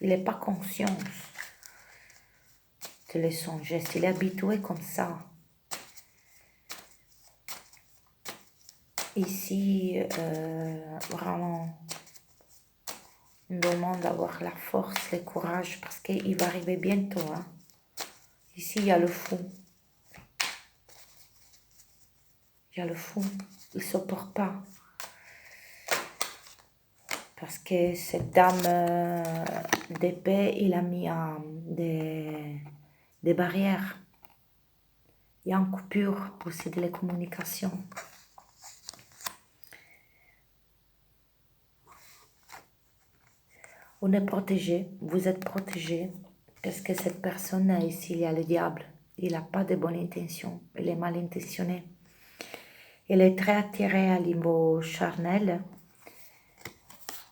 Il n'est pas conscient de son geste. Il est habitué comme ça. Ici, vraiment, on demande d'avoir la force, le courage, parce qu'il va arriver bientôt. Hein. Ici, il y a le fou. Il y a le fou. Il ne supporte pas. Parce que cette dame d'épée, il a mis des barrières. Il y a une coupure aussi de la communication. On est protégé, vous êtes protégé, parce que cette personne ici, il y a le diable. Il n'a pas de bonnes intentions, il est mal intentionné. Il est très attiré à niveau charnel,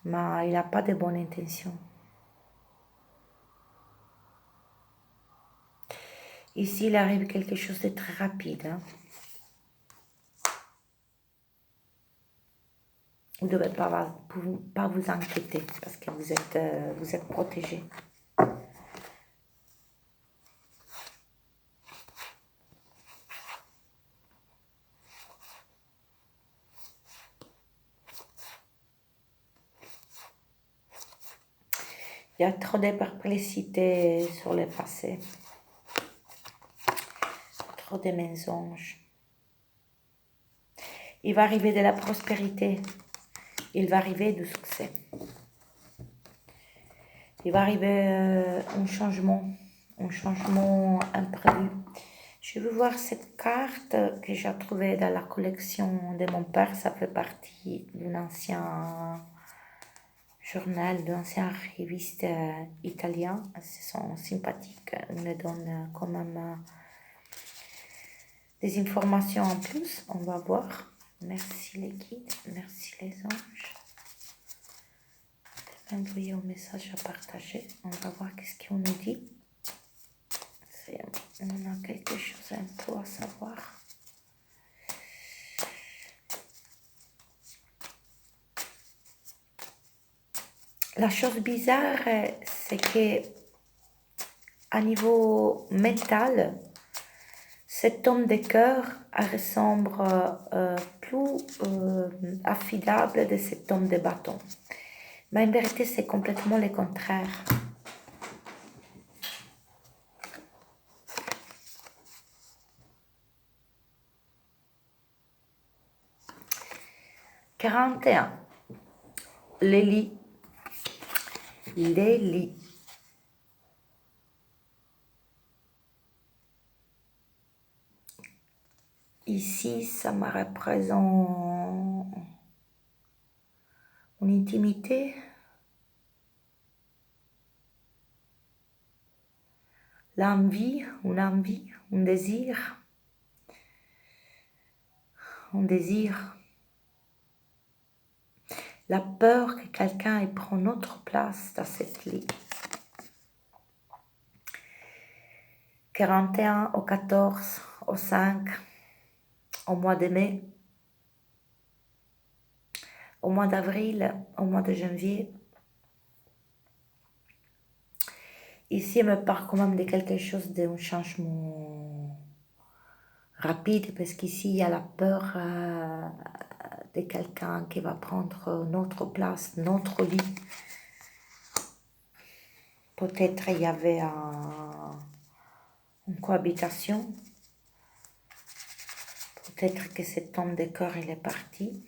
mais il n'a pas de bonnes intentions. Ici, il arrive quelque chose de très rapide. Hein. Vous ne devez pas vous inquiéter parce que vous êtes protégé. Il y a trop de perplexité sur le passé. Trop de mensonges. Il va arriver de la prospérité. Il va arriver du succès. Il va arriver un changement imprévu. Je veux voir cette carte que j'ai trouvée dans la collection de mon père. Ça fait partie d'un ancien journal, d'une ancienne revue italien. Ils sont sympathiques. Ils nous donnent quand même des informations en plus. On va voir. Merci les guides, merci les anges. Envoyer un message à partager. On va voir qu'est-ce qu'on nous dit. On a quelque chose un peu à savoir. La chose bizarre, c'est que à niveau mental, cet homme de cœur ressemble plus affidable de cet homme de bâton. Mais en vérité, c'est complètement le contraire. « 41. Les lits. Les lits. Ici, ça me représente une intimité. L'envie, un désir. Un désir. La peur que quelqu'un prend notre place dans cette lit. 41 au 14, au 5, au mois de mai, au mois d'avril, au mois de janvier. Ici, il me parle quand même de quelque chose, d'un changement rapide, parce qu'ici, il y a la peur de quelqu'un qui va prendre notre place, notre lit. Peut-être il y avait une cohabitation. Peut-être que cet homme de cœur, il est parti.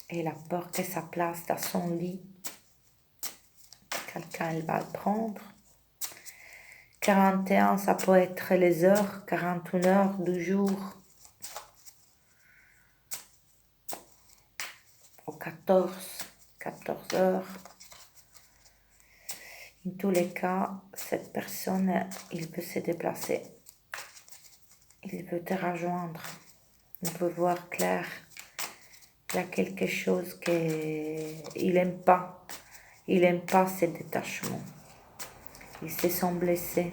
Et la peur que sa place dans son lit, quelqu'un il va le prendre. 41, ça peut être les heures, 41 heures du jour. Au 14 heures. En tous les cas, cette personne, il veut se déplacer. Il veut te rejoindre. On peut voir clair. Il y a quelque chose qu'il n'aime pas. Il n'aime pas ce détachement. Ils se sont blessés.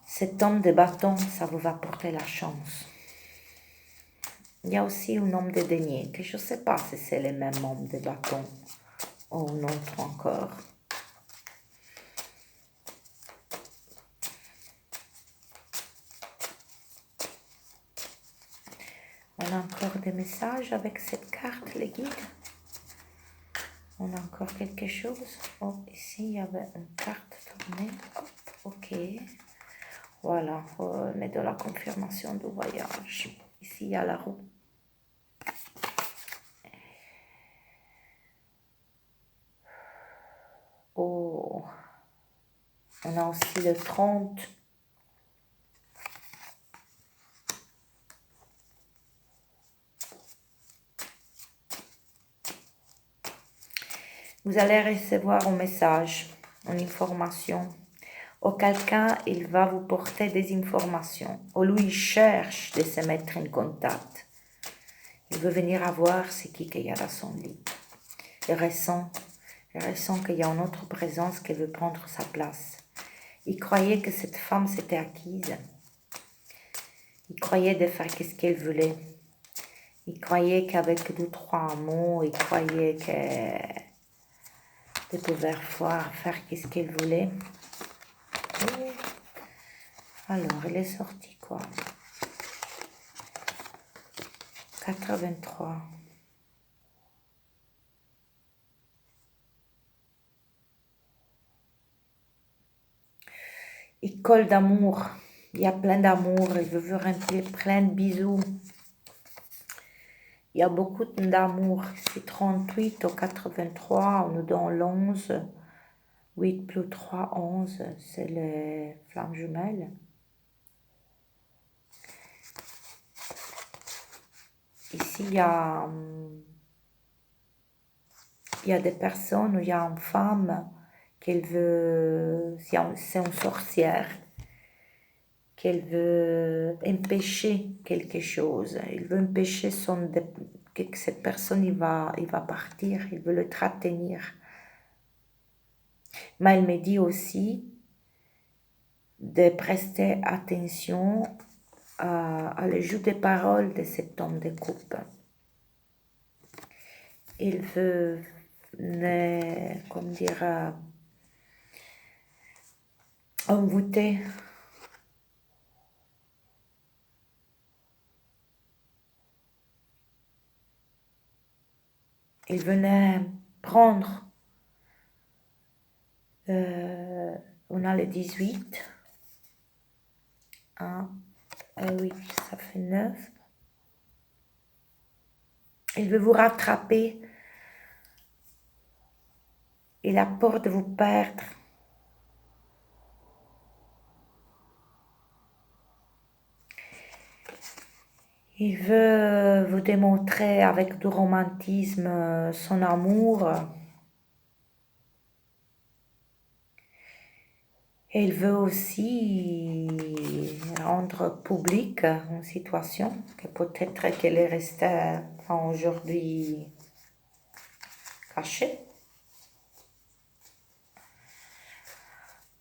Cet homme de bâton, ça vous va porter la chance. Il y a aussi un homme de denier, que je ne sais pas si c'est le même homme de bâton. ou un autre encore. On a encore des messages avec cette carte, les guides. On a encore quelque chose. Oh, ici, il y avait une carte tournée. Hop, ok. Voilà, on est dans la confirmation du voyage. Ici, il y a la roue. Oh, on a aussi le 30. Vous allez recevoir un message, une information. Ou quelqu'un, il va vous porter des informations. Ou lui, il cherche de se mettre en contact. Il veut venir à voir ce qu'il y a dans son lit. Il ressent qu'il y a une autre présence qui veut prendre sa place. Il croyait que cette femme s'était acquise. Il croyait de faire ce qu'elle voulait. Il croyait qu'avec 2-3 mots, il croyait que de pouvoir faire ce qu'elle voulait. Et alors, il est sorti quoi? 83. Il colle d'amour. Il y a plein d'amour. Il veut vous remplir plein de bisous. Il y a beaucoup d'amour. C'est 38 au 83. On nous donne l'11. 8 plus 3, 11. C'est les flammes jumelles. Ici, il y a des personnes où il y a une femme qu'elle veut, c'est une sorcière, qu'elle veut empêcher quelque chose. Elle veut empêcher que cette personne il va partir, il veut le retenir. Mais elle me dit aussi de prester attention à le jeu de parole de cet homme de coupe. Il veut, envoûter. Il venait prendre, on a le 18, 1, 8, ça fait 9. Il veut vous rattraper. Il a peur de vous perdre. Il veut vous démontrer avec du romantisme son amour. Et il veut aussi rendre publique une situation que peut-être qu'elle est restée aujourd'hui cachée.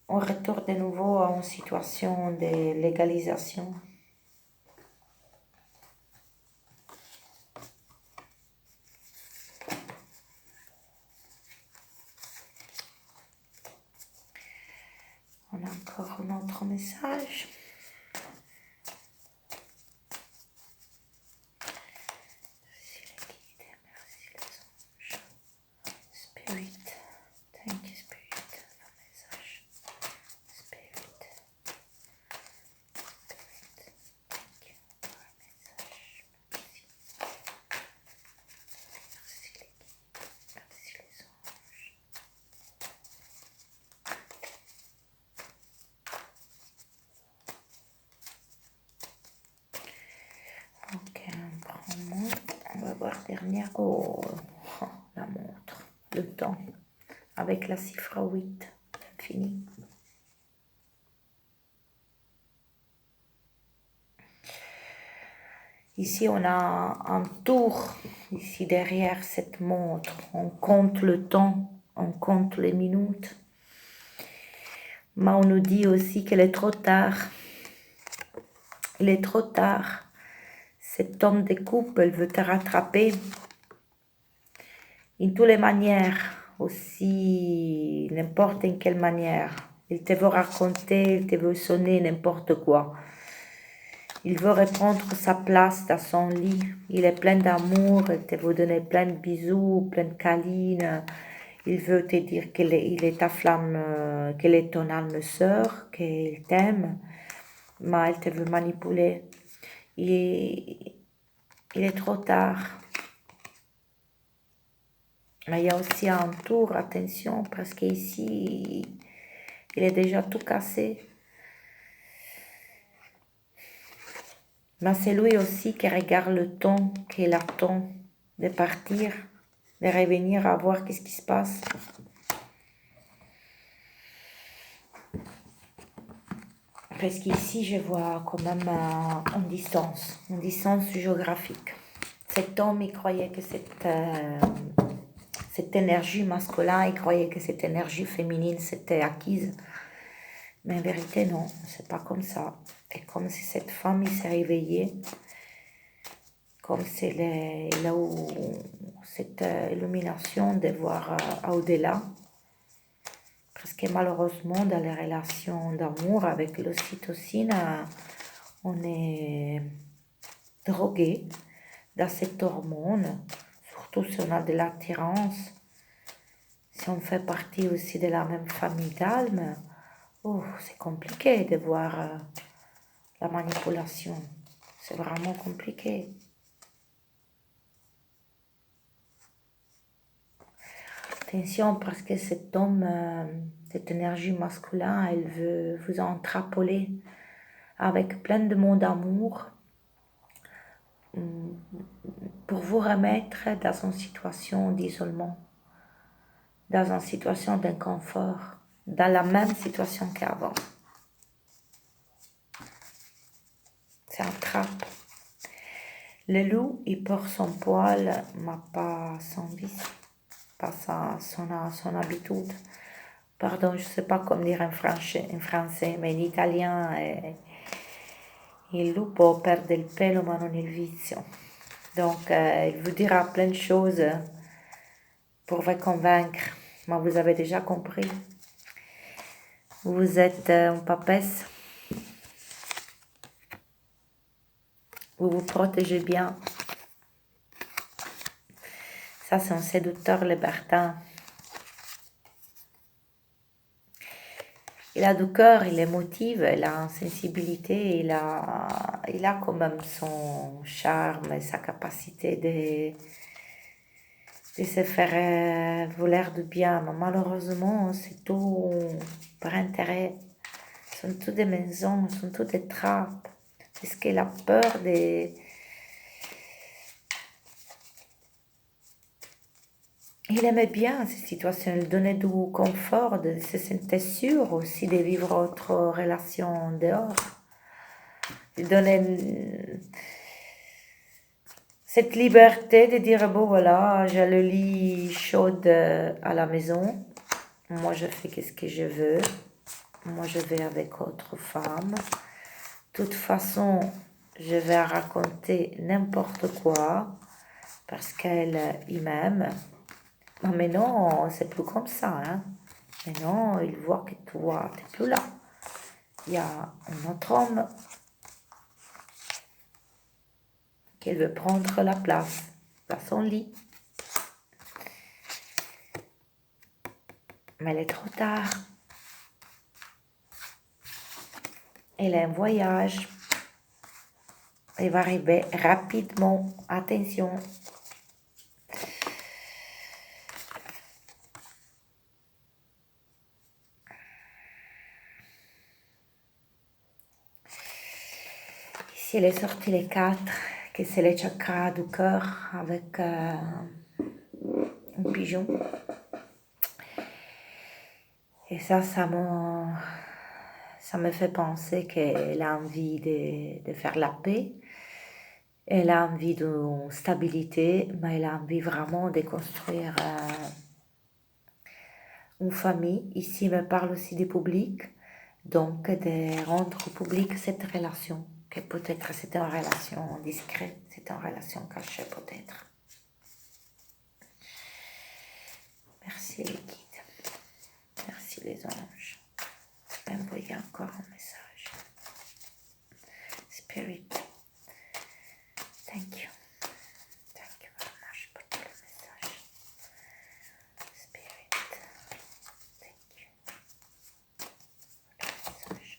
On retourne de nouveau à une situation de légalisation. On a encore un autre message. Merci les guides, merci les anges. Spirit, thank you Spirit for message. Spirit, thank you for message. Merci. Merci les guides, merci les anges. Ok, on prend une montre. On va voir dernière. Oh, la montre. Le temps. Avec la chiffre 8. Fini. Ici, on a un tour. Ici, derrière cette montre. On compte le temps. On compte les minutes. Mais on nous dit aussi qu'il est trop tard. Il est trop tard. Cet homme de coupe, il veut te rattraper. De toutes les manières, aussi n'importe en quelle manière. Il te veut raconter, il te veut sonner n'importe quoi. Il veut reprendre sa place dans son lit. Il est plein d'amour, il te veut donner plein de bisous, plein de câlins. Il veut te dire qu'il est ta flamme, qu'elle est ton âme sœur, qu'il t'aime, mais il te veut manipuler. Il est trop tard. Mais il y a aussi un tour, attention, parce qu'ici, il est déjà tout cassé. Mais c'est lui aussi qui regarde le temps qu'il attend de partir, de revenir à voir qu'est-ce qui se passe. Parce qu'ici, je vois quand même une distance géographique. Cet homme, il croyait que cette énergie masculine, il croyait que cette énergie féminine, c'était acquise. Mais en vérité, non, c'est pas comme ça. Et comme si cette femme, il s'est réveillée, comme c'est là où cette illumination de voir au-delà. Parce que malheureusement, dans les relations d'amour avec l'ocytocine, on est drogué dans cette hormone, surtout si on a de l'attirance, si on fait partie aussi de la même famille d'âmes. Oh, c'est compliqué de voir la manipulation. C'est vraiment compliqué. Attention, parce que cet homme, cette énergie masculine, elle veut vous entrapoler avec plein de mots d'amour pour vous remettre dans une situation d'isolement, dans une situation d'inconfort, dans la même situation qu'avant. C'est un trappe. Le loup, il porte son poil, mais pas son vice, pas son habitude. Pardon, je ne sais pas comment dire en français, mais en italien, il lupo perde il pelo ma non il vizio. Donc, il vous dira plein de choses pour vous convaincre, mais vous avez déjà compris. Vous êtes un papesse. Vous vous protégez bien. Ça, c'est un séducteur libertin. Il a du cœur, il émotive, il a une sensibilité, il a quand même son charme et sa capacité de se faire vouloir du bien. Mais malheureusement, c'est tout par intérêt. Ce sont toutes des maisons, ce sont toutes des trappes. Parce qu'il a peur de... Il aimait bien ces situations, il donnait du confort, de se sentir sûr aussi de vivre autre relation dehors. Il donnait cette liberté de dire, bon voilà, j'ai le lit chaud à la maison, moi je fais ce que je veux, moi je vais avec autre femme. De toute façon, je vais raconter n'importe quoi parce qu'elle m'aime. Mais non, c'est plus comme ça. Hein. Mais non, il voit que toi, tu n'es plus là. Il y a un autre homme qui veut prendre la place dans son lit. Mais il est trop tard. Il a un voyage. Il va arriver rapidement. Attention. Ici, il est sorti les 4, que c'est les chakras du cœur avec un pigeon. Et ça me fait penser qu'elle a envie de faire la paix. Elle a envie de stabilité, mais elle a envie vraiment de construire une famille. Ici, elle me parle aussi du public, donc de rendre public cette relation, que peut-être c'est une relation discrète, c'est une relation cachée peut-être. Merci. Merci les guides. Merci les anges. Envoyez encore un message. Spirit, thank you. Thank you very much pour tout le message. Spirit, thank you.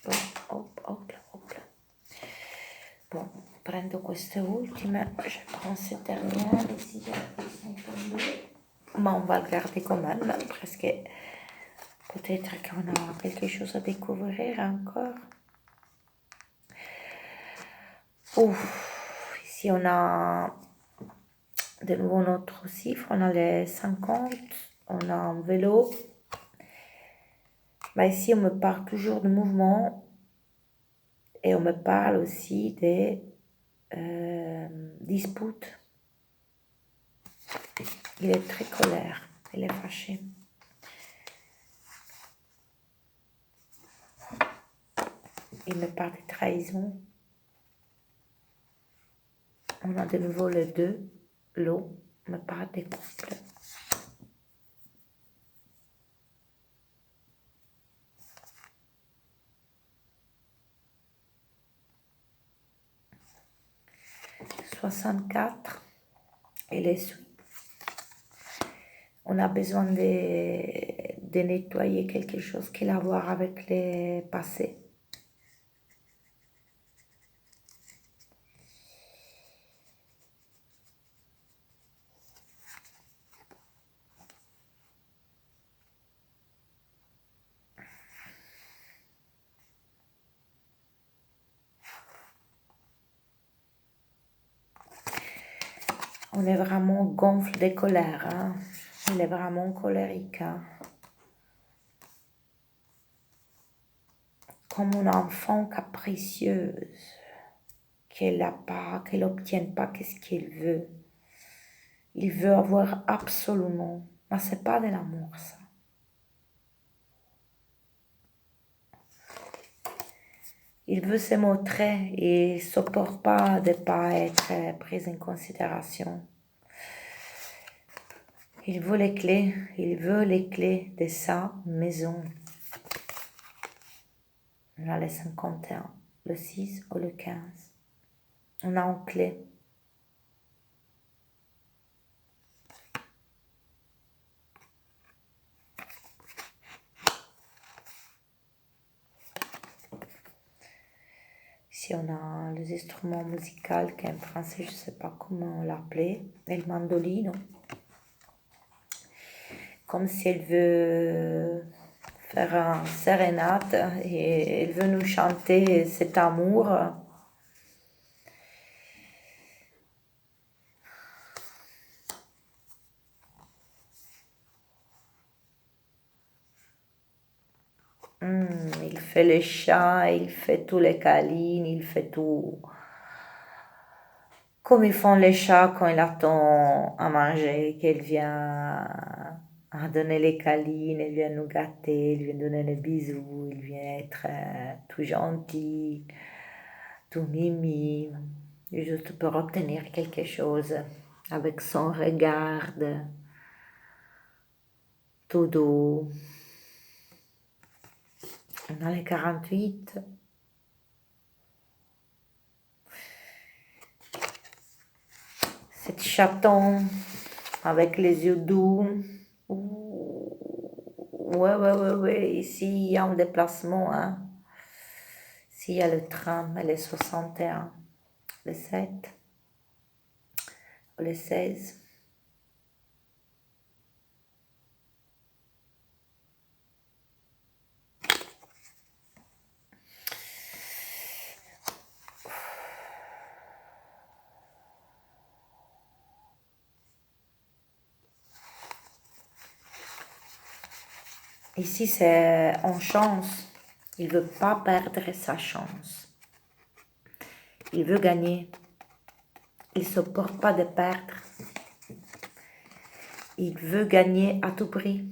Là. Bon, prendo queste ultime, je prends cette dernière ici. Mais on va le garder quand même, parce que peut-être qu'on a quelque chose à découvrir encore. Ouf, ici on a de nouveau notre chiffre, on a les 50, on a un vélo. Mais ici on me parle toujours de mouvement et on me parle aussi des disputes. Il est très colère, il est fâché. Il me parle de trahison. On a de nouveau les deux, l'eau, me parle des couples. « 64 et les suites. On a besoin de nettoyer quelque chose qui a à voir avec le passé. On est vraiment gonfle de colère. Hein? Il est vraiment colérique. Hein? Comme une enfant capricieuse, qu'elle n'obtienne pas ce qu'il veut. Il veut avoir absolument. Mais ce n'est pas de l'amour, ça. Il veut se montrer et il ne supporte pas de ne pas être pris en considération. Il veut les clés de sa maison. On a le 51, le 6 ou le 15. On a une clé. Ici, on a les instruments musicaux qu'en français, je ne sais pas comment l'appeler, le mandolino. Comme si elle veut faire un sérénade et elle veut nous chanter cet amour. Il fait les chats, il fait tous les câlins, il fait tout. Comme ils font les chats quand ils attendent à manger, qu'elle vient à donner les câlins, elle vient nous gâter, elle vient donner des bisous, elle vient être tout gentil, tout mimi, juste pour obtenir quelque chose avec son regard tout doux. On a les 48. Cette chaton avec les yeux doux. Ouais. Ici, il y a un déplacement. Hein. Ici, il y a le tram, les 61, le 7, le 16. Ici, c'est en chance. Il ne veut pas perdre sa chance. Il veut gagner. Il ne supporte pas de perdre. Il veut gagner à tout prix.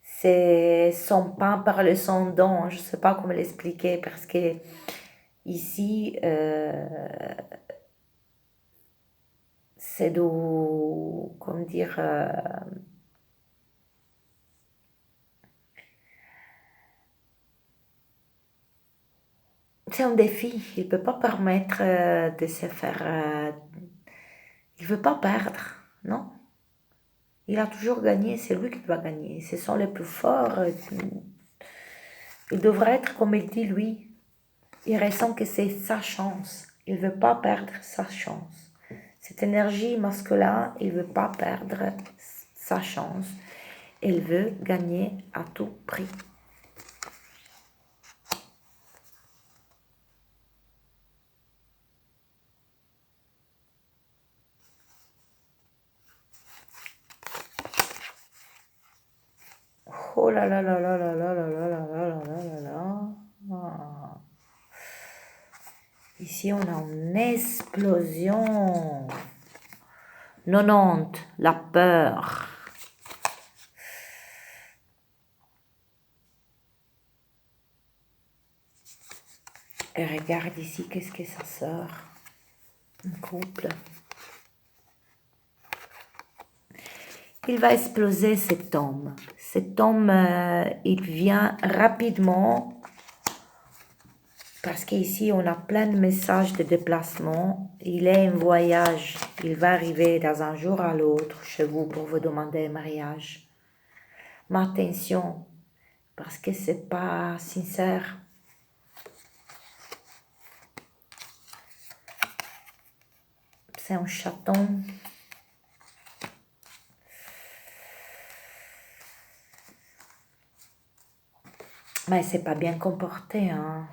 C'est son pain par le son don. Je ne sais pas comment l'expliquer parce que ici, c'est de, comment dire, c'est un défi. Il ne peut pas permettre de se faire... il ne veut pas perdre, non? Il a toujours gagné, c'est lui qui doit gagner. Ce sont les plus forts. Il devrait être comme il dit lui. Il ressent que c'est sa chance. Il ne veut pas perdre sa chance. Cette énergie masculine, il ne veut pas perdre sa chance. Il veut gagner à tout prix. Oh là là là là là là là là là là là là là là. Ah. Ici, on a une explosion. 90, la peur. Et regarde ici, qu'est-ce que ça sort. Un couple. Il va exploser cet homme. Cet homme, il vient rapidement parce qu'ici, on a plein de messages de déplacement. Il est en voyage. Il va arriver dans un jour à l'autre chez vous pour vous demander un mariage. Mais attention, parce que c'est pas sincère. C'est un chaton. Mais c'est pas bien comporté, hein.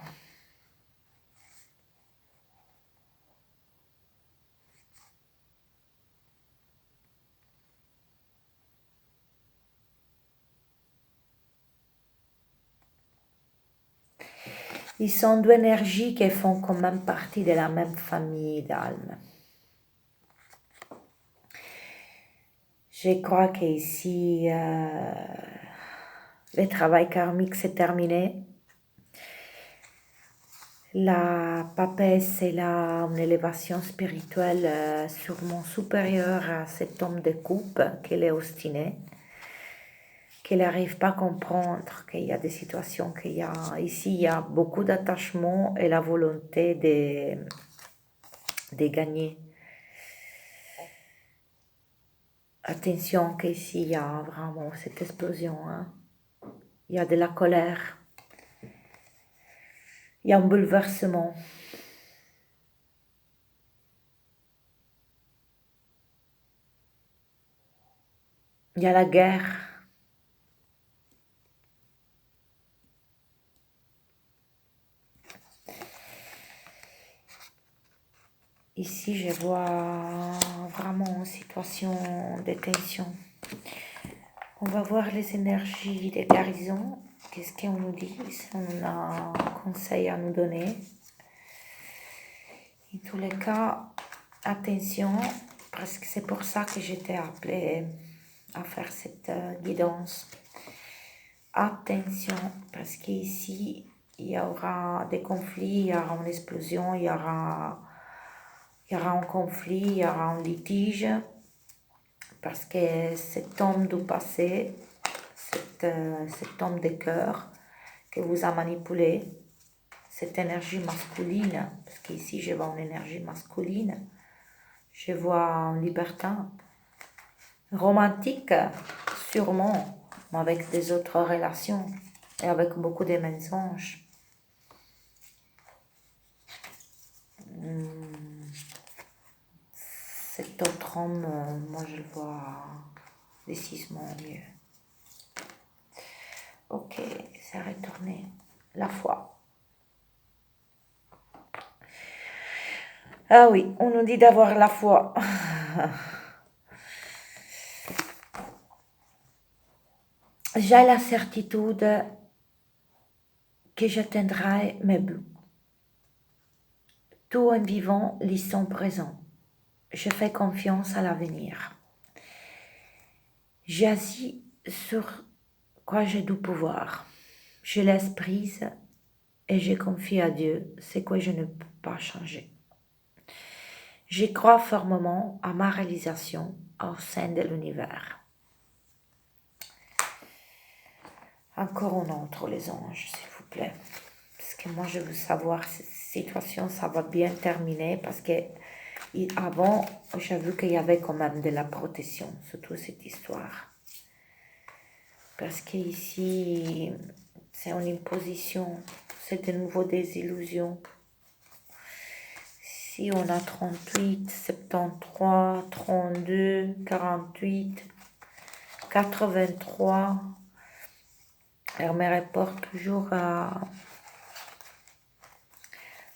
Ils sont deux énergies qui font quand même partie de la même famille d'âmes. Je crois qu'ici, le travail karmique s'est terminé. La papesse, elle a une élévation spirituelle sûrement supérieure à cet homme de coupe qu'elle est obstiné, qu'elle n'arrive pas à comprendre qu'il y a des situations, qu'il y a ici, il y a beaucoup d'attachement et la volonté de gagner. Attention qu'ici, il y a vraiment cette explosion. Hein. Il y a de la colère. Il y a un bouleversement. Il y a la guerre. Ici, je vois vraiment une situation de tension. On va voir les énergies des guérisons. Qu'est-ce qu'on nous dit? On a un conseil à nous donner. En tous les cas, attention, parce que c'est pour ça que j'étais appelée à faire cette guidance. Attention, parce qu'ici, il y aura des conflits, il y aura une explosion, il y aura un conflit, il y aura un litige, parce que cet homme du passé, cet homme de cœur que vous a manipulé, cette énergie masculine, parce qu'ici je vois une énergie masculine, je vois un libertin, romantique sûrement, mais avec des autres relations et avec beaucoup de mensonges. Cet autre homme, moi je le vois décisement mieux. Ok, c'est retourné. La foi. Ah oui, on nous dit d'avoir la foi. J'ai la certitude que j'atteindrai mes buts. Tout en vivant l'instant présent. Je fais confiance à l'avenir. J'agis sur quoi j'ai du pouvoir. Je laisse prise et je confie à Dieu ce que je ne peux pas changer. Je crois fermement à ma réalisation au sein de l'univers. Encore un autre, les anges, s'il vous plaît. Parce que moi, je veux savoir si cette situation, ça va bien terminer. Parce que avant, j'ai vu qu'il y avait quand même de la protection, surtout cette histoire. Parce qu'ici, c'est une imposition, c'est de nouveau des illusions. Si on a 38, 73, 32, 48, 83, elle me rapporte toujours à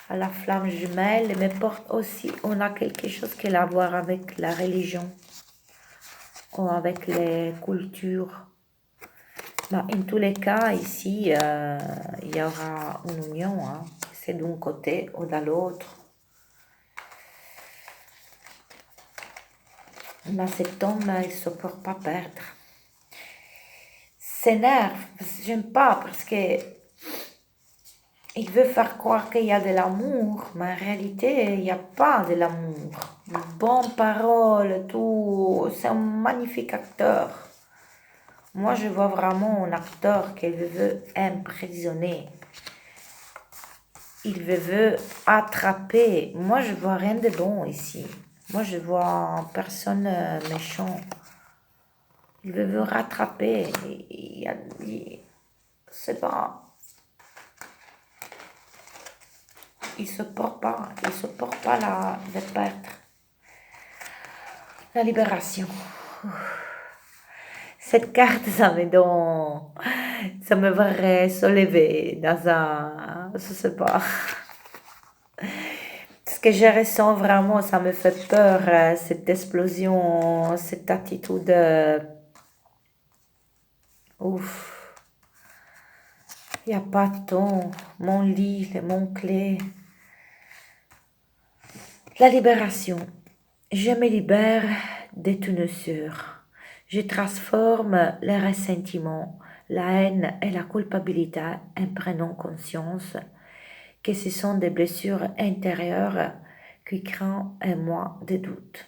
la flamme jumelle, mais porte aussi, on a quelque chose qui a à voir avec la religion ou avec les cultures. Mais en tous les cas, ici, il y aura une union, hein. C'est d'un côté ou de l'autre. Mais cet homme, il ne supporte pas perdre. S'énerve, j'aime pas parce que il veut faire croire qu'il y a de l'amour, mais en réalité, il n'y a pas de l'amour. Bonne parole, tout, c'est un magnifique acteur. Moi, je vois vraiment un acteur qui veut emprisonner. Il veut attraper. Moi, je vois rien de bon ici. Moi, je vois personne méchant. Il veut rattraper. C'est pas. Il supporte pas de perdre. La libération. Cette carte, ça me ferait se lever dans un, je sais pas. Ce que je ressens vraiment, ça me fait peur, cette explosion, cette attitude, ouf. Il n'y a pas de temps, mon lit, mon clé. La libération. Je me libère de tout sûr. Je transforme le ressentiment, la haine et la culpabilité en prenant conscience que ce sont des blessures intérieures qui créent en moi des doutes.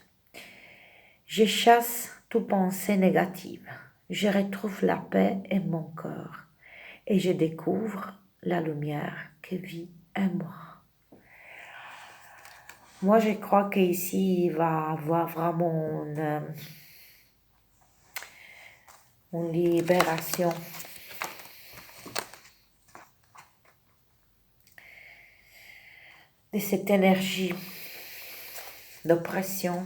Je chasse toute pensée négative. Je retrouve la paix en mon cœur et je découvre la lumière qui vit en moi. Moi, je crois qu'ici, il va y avoir vraiment une libération de cette énergie d'oppression.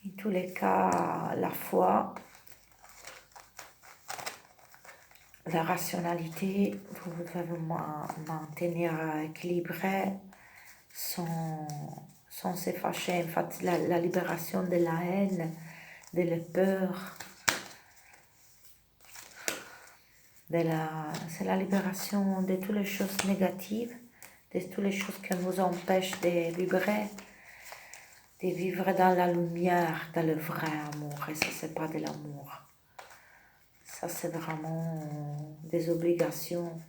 En tous les cas, la foi, la rationalité, vous devez maintenir équilibré sans se fâcher. En fait, la libération de la haine, de la peur, c'est la libération de toutes les choses négatives, de toutes les choses qui nous empêchent de vivre dans la lumière, dans le vrai amour. Et ça, c'est pas de l'amour. Ça, c'est vraiment des obligations.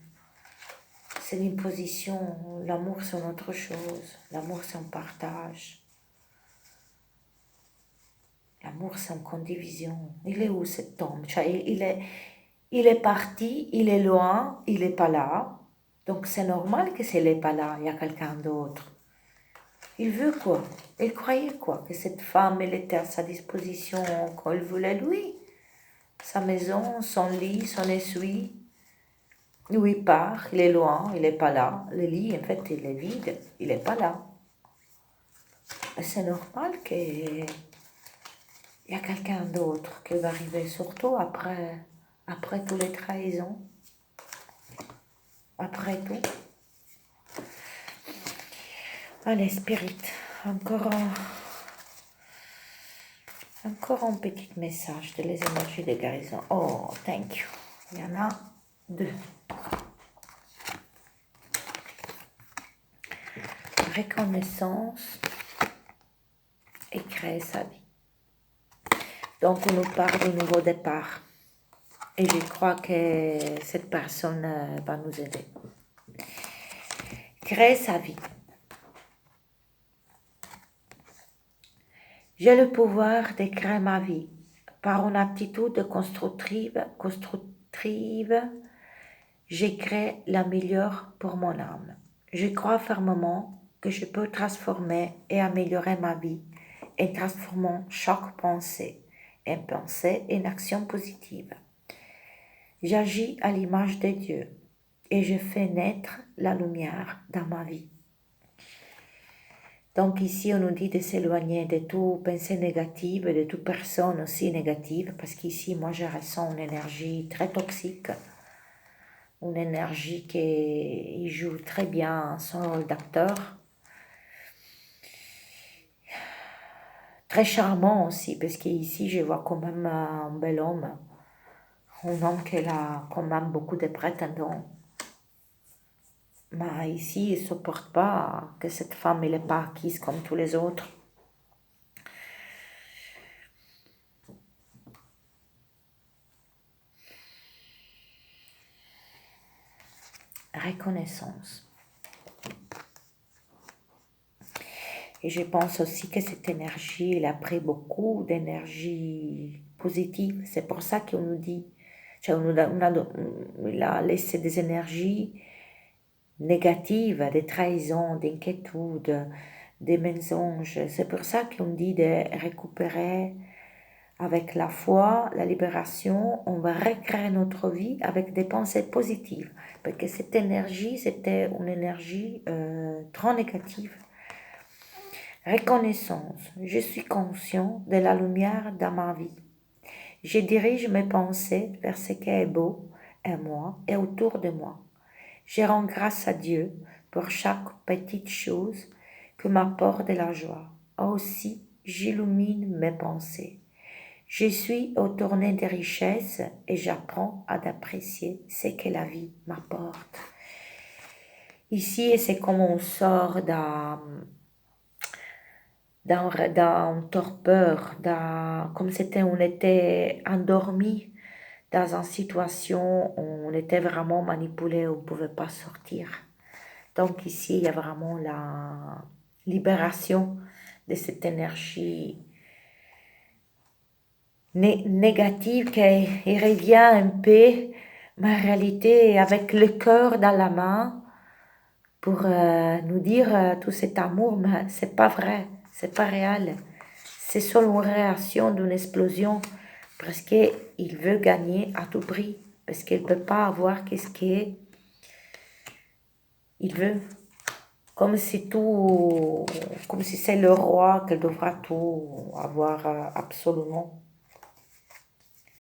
C'est une imposition. L'amour, c'est une autre chose. L'amour, c'est un partage. L'amour, c'est une condivision. Il est où cet homme? Il est parti, il est loin, il n'est pas là. Donc, c'est normal que s'il n'est pas là, il y a quelqu'un d'autre. Il veut quoi? Il croyait quoi? Que cette femme, elle était à sa disposition quand il voulait lui. Sa maison, son lit, son essuie. Où il part, il est loin, il n'est pas là. Le lit, en fait, il est vide, il n'est pas là. Et c'est normal qu'il y a quelqu'un d'autre qui va arriver, surtout après toutes les trahisons. Après tout. Allez, Spirit, encore un petit message de les énergies de guérison. Oh, thank you. Il y en a 2. Reconnaissance et créer sa vie. Donc on nous parle de nouveau départ. Et je crois que cette personne va nous aider. Créer sa vie. J'ai le pouvoir de créer ma vie par une attitude constructive. Je crée la meilleure pour mon âme. Je crois fermement que je peux transformer et améliorer ma vie en transformant chaque pensée en action positive. J'agis à l'image de Dieu et je fais naître la lumière dans ma vie. Donc ici, on nous dit de s'éloigner de toute pensée négative, de toute personne aussi négative, parce qu'ici, moi, je ressens une énergie très toxique, une énergie qui joue très bien son rôle d'acteur, très charmant aussi, parce qu'ici, je vois quand même un bel homme, un homme qui a quand même beaucoup de prétendants. Mais ici, il ne supporte pas que cette femme n'est pas acquise comme tous les autres. Reconnaissance. Et je pense aussi que cette énergie, elle a pris beaucoup d'énergie positive. C'est pour ça qu'on nous dit, il a laissé des énergies négatives, des trahisons, d'inquiétudes, des mensonges. C'est pour ça qu'on dit de récupérer avec la foi, la libération, on va recréer notre vie avec des pensées positives. Parce que cette énergie, c'était une énergie trop négative. Reconnaissance. Je suis conscient de la lumière dans ma vie. Je dirige mes pensées vers ce qui est beau en moi et autour de moi. Je rends grâce à Dieu pour chaque petite chose qui m'apporte de la joie. Aussi, j'illumine mes pensées. Je suis au tournant des richesses et j'apprends à apprécier ce que la vie m'apporte. Ici, c'est comme on sort d'un torpeur, comme c'était, on était endormi dans une situation où on était vraiment manipulé, on ne pouvait pas sortir. Donc ici, il y a vraiment la libération de cette énergie négative qui revient un peu, mais en réalité avec le cœur dans la main pour nous dire tout cet amour, mais c'est pas vrai, c'est pas réel. C'est seulement une réaction d'une explosion parce qu'il veut gagner à tout prix, parce qu'il ne peut pas avoir qu'est-ce qu'il veut. Comme si tout, comme si c'est le roi qui devra tout avoir absolument.